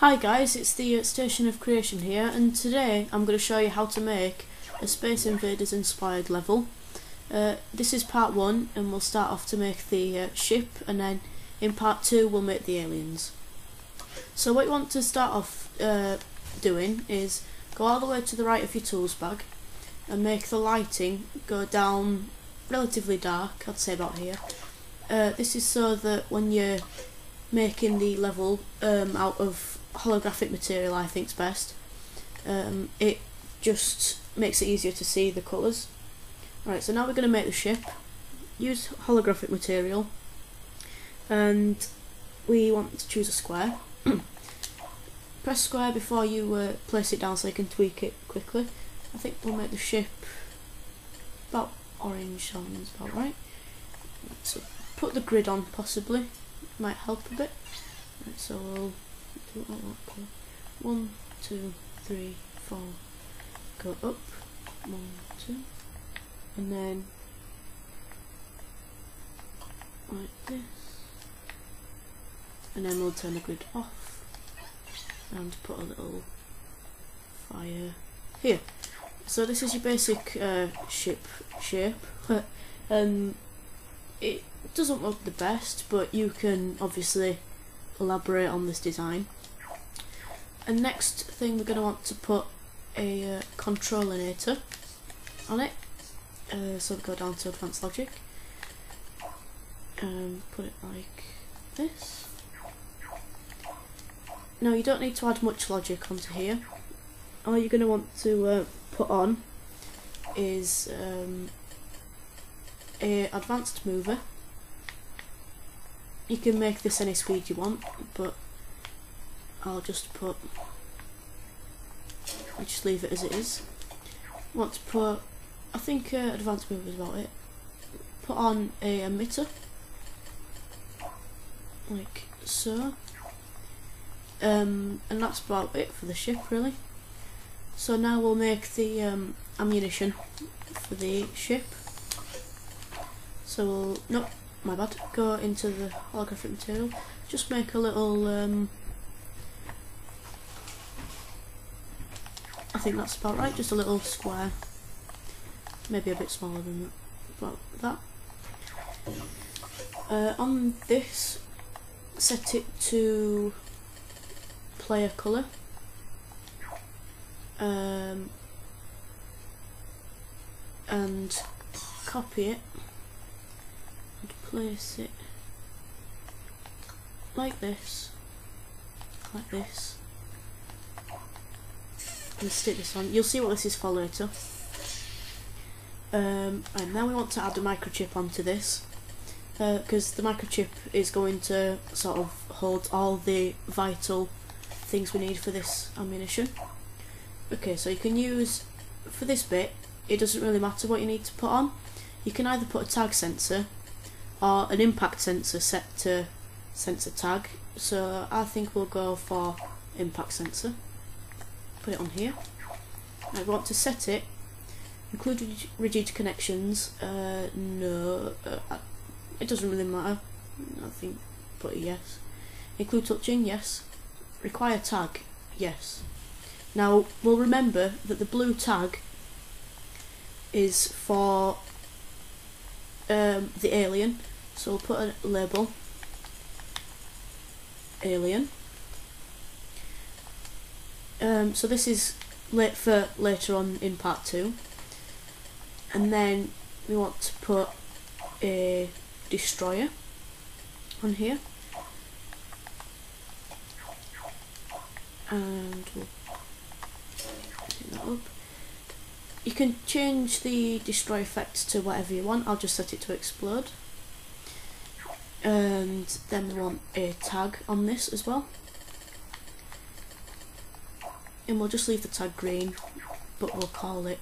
Hi guys, it's the Station of Creation here, and today I'm going to show you how to make a Space Invaders inspired level. This is part 1, and we'll start off to make the ship, and then in part 2 we'll make the aliens. So what you want to start off doing is go all the way to the right of your tools bag and make the lighting go down relatively dark, I'd say about here. This is so that when you're making the level out of holographic material, I think's best. It just makes it easier to see the colours. Right, so now we're going to make the ship. Use holographic material, and we want to choose a square. Press square before you place it down so you can tweak it quickly. I think we'll make the ship about orange, sounds about right. So put the grid on, possibly, might help a bit. Right, so we'll do it like that. 1, 2, 3, 4, go up, 1, 2, and then like this, and then we'll turn the grid off and put a little fire here. So this is your basic ship shape. It doesn't look the best, but you can obviously elaborate on this design. And next thing, we're going to want to put a controlinator on it. So we go down to advanced logic, put it like this. Now you don't need to add much logic onto here. All you're going to want to put on is a advanced mover. You can make this any speed you want, but I'll just leave it as it is. Want to put, I think advanced mover is about it. Put on a emitter, like so, and that's about it for the ship really. So now we'll make the ammunition for the ship. So we'll, no, my bad, go into the holographic material, just make a little, I think that's about right, just a little square, maybe a bit smaller than that, about that. On this, set it to player colour, and copy it and place it like this, and stick this on. You'll see what this is for later. And now we want to add a microchip onto this, because the microchip is going to sort of hold all the vital things we need for this ammunition. Okay, so you can use, for this bit, it doesn't really matter what you need to put on. You can either put a tag sensor or an impact sensor set to sensor tag. So I think we'll go for impact sensor. Put it on here. Now we want to set it. Include rigid connections. No, it doesn't really matter. I think put a yes. Include touching, yes. Require tag, yes. Now we'll remember that the blue tag is for the alien, so we'll put a label alien. So this is for later on in part 2, and then we want to put a destroyer on here, and we'll pick that up. You can change the destroy effect to whatever you want. I'll just set it to explode. And then we want a tag on this as well. And we'll just leave the tag green, but we'll call it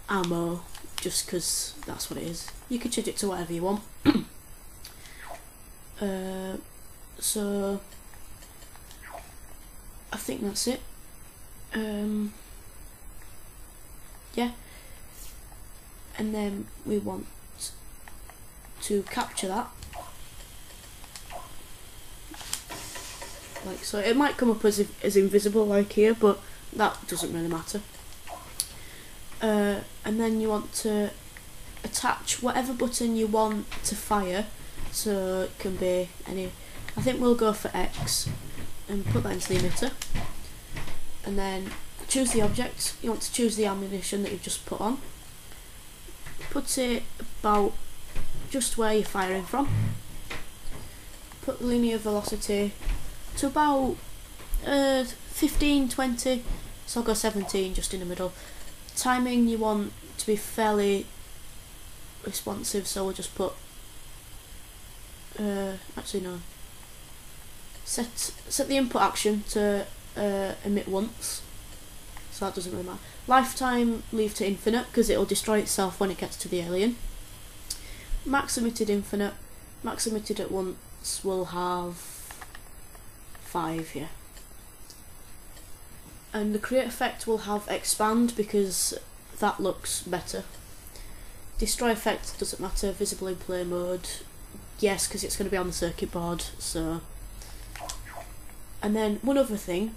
ammo, just because that's what it is. You can change it to whatever you want. So I think that's it. Yeah, and then we want to capture that like so. It might come up as invisible like here, but that doesn't really matter. And then you want to attach whatever button you want to fire, so it can be any. I think we'll go for X and put that into the emitter, and then choose the object. You want to choose the ammunition that you've just put on, put it about just where you're firing from, put the linear velocity to about 15, 20, so I'll go 17 just in the middle. Timing you want to be fairly responsive, so we'll just put actually no, set the input action to emit once, so that doesn't really matter. Lifetime leave to infinite because it'll destroy itself when it gets to the alien. Max emitted infinite, max emitted at once will have 5 here. And the create effect will have expand because that looks better. Destroy effect doesn't matter, visible in play mode, yes, because it's going to be on the circuit board, so. And then one other thing,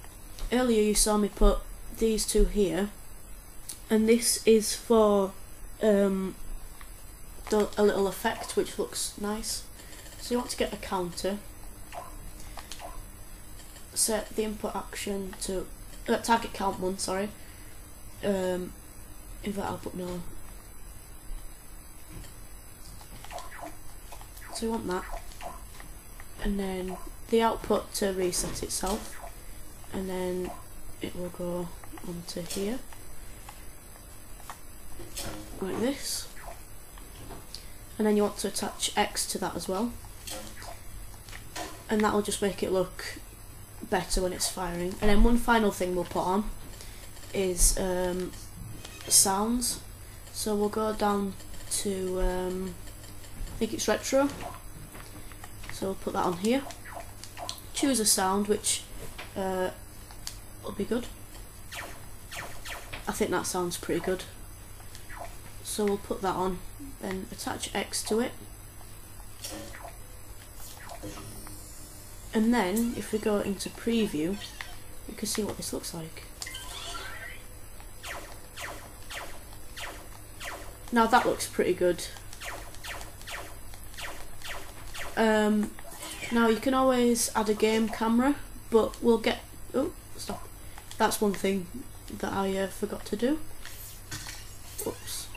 earlier you saw me put these two here, and this is for a little effect which looks nice. So you want to get a counter, set the input action to target count 1, sorry, invert output no. So you want that, and then the output to reset itself, and then it will go onto here like this, and then you want to attach X to that as well, and that will just make it look better when it's firing. And then one final thing we'll put on is sounds, so we'll go down to I think it's retro, so we'll put that on here, choose a sound which will be good. I think that sounds pretty good, so we'll put that on, then attach X to it, and then if we go into preview you can see what this looks like. Now that looks pretty good. Now you can always add a game camera, but we'll get, oh stop, that's one thing that I forgot to do. Whoops.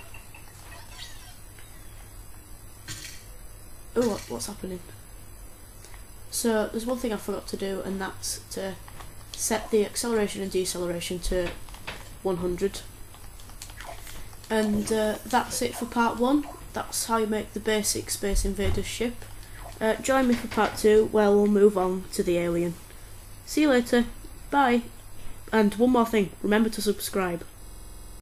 Oh, what's happening? So there's one thing I forgot to do, and that's to set the acceleration and deceleration to 100. And that's it for part 1. That's how you make the basic Space Invaders ship. Join me for part 2 where we'll move on to the alien. See you later, bye, and one more thing, remember to subscribe.